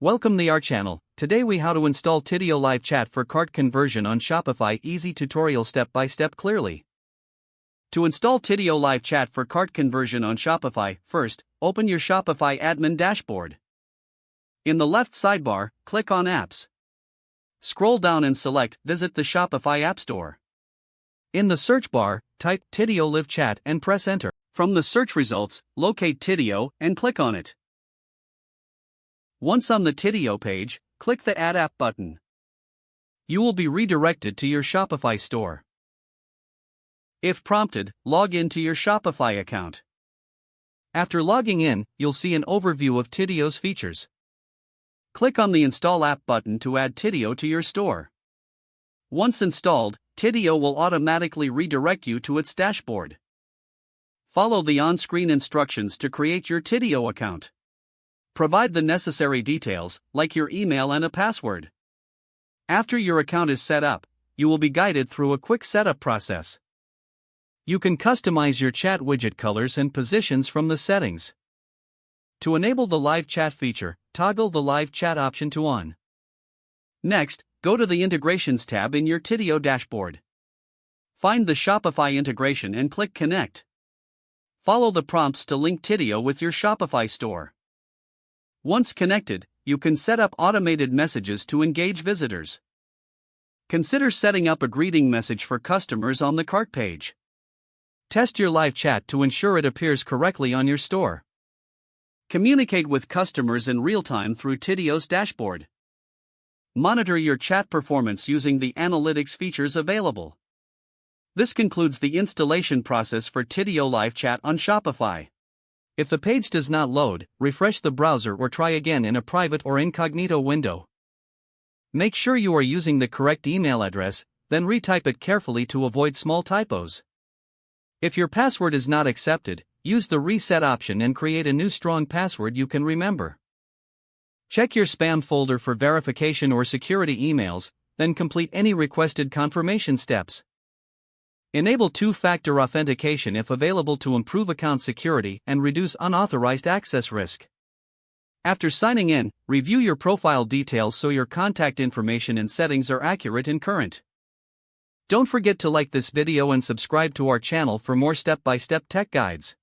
Welcome to our channel. Today we how to install Tidio live chat for cart conversion on Shopify. Easy tutorial step by step clearly. To install Tidio live chat for cart conversion on Shopify, first, open your Shopify admin dashboard. In the left sidebar, click on Apps. Scroll down and select Visit the Shopify App Store. In the search bar, type Tidio live chat and press enter. From the search results, locate Tidio and click on it. Once on the Tidio page, click the Add App button. You will be redirected to your Shopify store. If prompted, log in to your Shopify account. After logging in, you'll see an overview of Tidio's features. Click on the Install App button to add Tidio to your store. Once installed, Tidio will automatically redirect you to its dashboard. Follow the on-screen instructions to create your Tidio account. Provide the necessary details, like your email and a password. After your account is set up, you will be guided through a quick setup process. You can customize your chat widget colors and positions from the settings. To enable the live chat feature, toggle the live chat option to on. Next, go to the Integrations tab in your Tidio dashboard. Find the Shopify integration and click Connect. Follow the prompts to link Tidio with your Shopify store. Once connected, you can set up automated messages to engage visitors. Consider setting up a greeting message for customers on the cart page. Test your live chat to ensure it appears correctly on your store. Communicate with customers in real time through Tidio's dashboard. Monitor your chat performance using the analytics features available. This concludes the installation process for Tidio live chat on Shopify. If the page does not load, refresh the browser or try again in a private or incognito window. Make sure you are using the correct email address, then retype it carefully to avoid small typos. If your password is not accepted, use the reset option and create a new strong password you can remember. Check your spam folder for verification or security emails, then complete any requested confirmation steps. Enable two-factor authentication if available to improve account security and reduce unauthorized access risk. After signing in, review your profile details so your contact information and settings are accurate and current. Don't forget to like this video and subscribe to our channel for more step-by-step tech guides.